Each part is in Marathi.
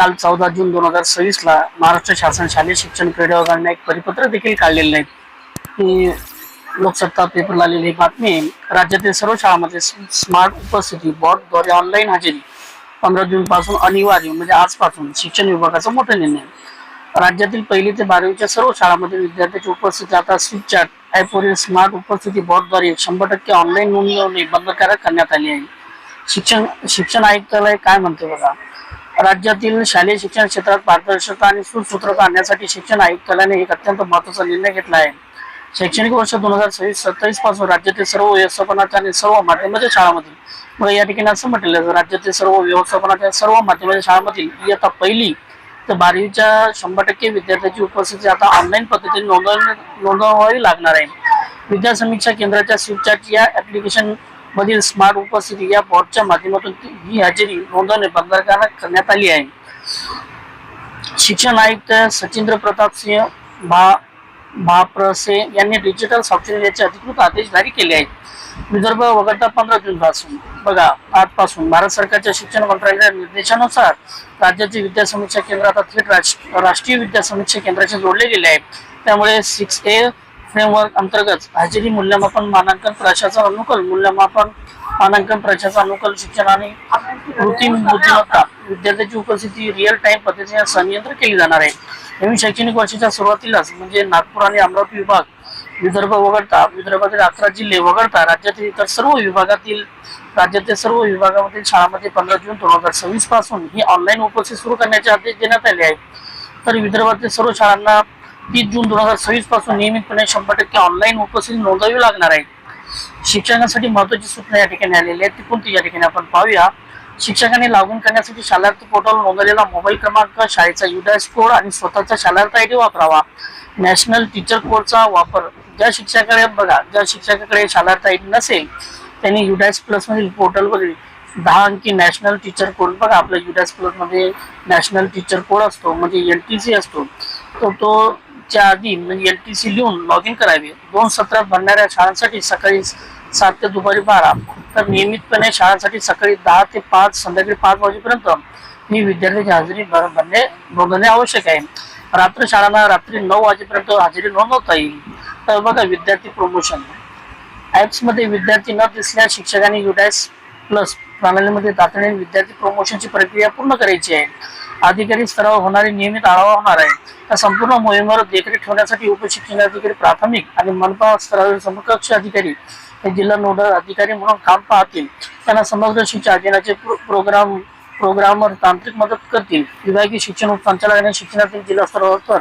काल 14 जून 2026 ला महाराष्ट्र शासन शालेय शिक्षण क्रीडा विभागाने एक परिपत्र देखील काढलेले आहे की लोकसत्ता पेपरला आलेली बातमी. राज्यातील सर्व शाळांमध्ये स्मार्ट उपस्थिती बोर्डद्वारे ऑनलाईन हजेरी 15 जून पासून अनिवार्य, म्हणजे आजपासून शिक्षण विभागाचा मोठा निर्णय. राज्यातील 1ली ते 12वीच्या सर्व शाळांमध्ये विद्यार्थ्यांची उपस्थिती आता स्विच चॅट ॲपवरील स्मार्ट उपस्थिती बोर्डद्वारे 100% ऑनलाईन नोंदवणे बंधनकारक करण्यात आली आहे. शिक्षण आयुक्तालय काय म्हणते बघा. राज्यातील शालेय शिक्षण क्षेत्रात पारदर्शकता आणि सुसूत्रता आणण्यासाठी शिक्षण आयुक्तालयाने एक अत्यंत महत्त्वाचा निर्णय घेतला आहे. शैक्षणिक वर्ष 2026-27 पासून राज्यातील सर्व व्यवस्थापनाच्या आणि सर्व माध्यमाच्या शाळांमधील, मग या ठिकाणी असं म्हटलेलं आहे, राज्यातील सर्व व्यवस्थापनाच्या सर्व माध्यमाच्या शाळांमधील इयत्ता 1ली ते 12वीच्या 100% विद्यार्थ्यांची उपस्थिती आता ऑनलाईन पद्धतीने नोंदवावी लागणार आहे. विद्या समीक्षा केंद्राच्या स्विचचॅट या ऍप्लिकेशन मधील स्मार्ट उपस्थिती या बोर्डच्या माध्यमातून ही हजेरी नोंदवणे बंधनकारक करण्यात आली आहे. शिक्षण आयुक्त सचिंद्र प्रताप सिंह भाप्रसे यांनी डिजिटल स्वाक्षरीचे अधिकृत आदेश जारी केले आहेत. विदर्भ वगळता 15 जून पासून बघा आजपासून भारत सरकारच्या शिक्षण मंत्रालयाच्या निर्देशानुसार राज्याचे विद्या समीक्षा केंद्र आता थेट राष्ट्रीय विद्या समीक्षा केंद्राशी जोडले गेले आहेत. त्यामुळे 6A फ्रेमवर्क अंतर्गत हजेरी मूल्यमापन मानांकन प्रशासन अनुकूल शिक्षण आणि कृत्रिम बुद्धिमत्ता विद्यार्थ्यांची उपस्थिती रिअल टाइम पद्धतीने संनियंत्रित केली जाणार आहे. नवीन शैक्षणिक वर्षाच्या सुरुवातीलाच म्हणजे नागपूर आणि अमरावती विभाग विदर्भ वगळता विदर्भातील 11 जिल्हे वगळता राज्यातील इतर सर्व विभागामधील शाळांमध्ये 15 जून 2026 पासून ही ऑनलाईन उपस्थिती सुरू करण्याचे आदेश देण्यात आले आहेत. तर विदर्भातील सर्व शाळांना 30 जून 2026 पासून नियमितपणे 100% ऑनलाईन उपस्थिती नोंदवावी लागणार आहे. शिक्षकांसाठी महत्त्वाची सूचना या ठिकाणी आलेली आहे, ती कोणती या ठिकाणी आपण पाहूया. शिक्षकांनी लॉग इन करण्यासाठी शालार्थ पोर्टलवर नोंदवलेला मोबाईल क्रमांक, शाळेचा युडायस कोड आणि स्वतःचा शालार्थ ID वापरावा. नॅशनल टीचर कोडचा वापर ज्या शिक्षकाकडे शालार्थ ID नसेल त्यांनी युडायस प्लस मधील पोर्टलवरील 10 अंकी नॅशनल टीचर कोड, बघा आपल्या युडायस प्लस मध्ये नॅशनल टीचर कोड असतो म्हणजे LTC असतो, तो च्या आधी म्हणजे LTC लिहून लॉग इन करावे. 2 सत्रात भरणाऱ्या शाळांसाठी सकाळी 7 ते दुपारी 12, तर नियमितपणे शाळांसाठी सकाळी 10 ते 5 संध्याकाळी 5 वाजेपर्यंत ही विद्यार्थ्यांची हजेरी नोंदवणे आवश्यक आहे. रात्र शाळांना रात्री 9 वाजेपर्यंत हजेरी नोंदवता येईल. तर बघा विद्यार्थी प्रमोशन ऍप्स मध्ये विद्यार्थी न दिसल्यास शिक्षकांनी युडायस प्लस प्रणालीमध्ये तातडीने विद्यार्थी प्रमोशनची प्रक्रिया पूर्ण करायची आहे. अधिकारी स्तरावर होणारी नियमित आढावा होणार आहे. त्या संपूर्ण मोहिमेवर देखरेख ठेवण्यासाठी उपशिक्षणाधिकारी, प्राथमिक आणि मनपा स्तरावरील समकक्ष अधिकारी हे जिल्हा नोडल अधिकारी म्हणून काम पाहतील. त्यांना समग्र शिक्षण अभियानाचे प्रोग्रामर तांत्रिक मदत करतील. विभागीय शिक्षण उपसंचालकांनी शिक्षणातील जिल्हा स्तरावर तर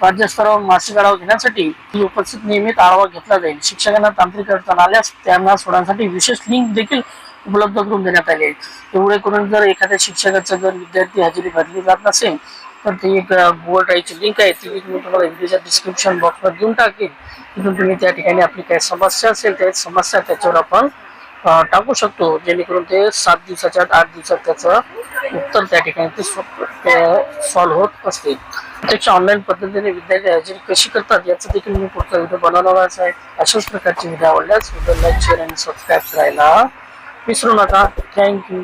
राज्य स्तरावर मासिक आढावा घेण्यासाठी उपस्थित नियमित आढावा घेतला जाईल. शिक्षकांना तांत्रिक अडचण आल्यास त्यांना सोडण्यासाठी विशेष लिंक देखील उपलब्ध करून देण्यात आले. एवढे करून जर एखाद्या शिक्षकाचा जर विद्यार्थी हजेरी भरली जात नसेल तर ती एक गुगल ड्राईव्हची लिंक आहे, ती लिंक मी तुम्हाला व्हिडिओच्या डिस्क्रिप्शन बॉक्समध्ये देऊन टाकेल. तिथून तुम्ही त्या ठिकाणी आपली काही समस्या असेल त्या समस्या त्याच्यावर आपण टाकू शकतो, जेणेकरून ते 7 दिवसाच्या 8 दिवसात त्याचं उत्तर त्या ठिकाणी ते सॉल्व्ह होत असते. प्रत्यक्ष ऑनलाईन पद्धतीने विद्यार्थी हजेरी कशी करतात याचा देखील मी पुढचा व्हिडिओ बनवणारच आहे. अशाच प्रकारचे व्हिडिओ आवडल्यास व्हिडिओ लाईक, शेअर आणि सबस्क्राईब करायला विसरू नका. थँक्यू.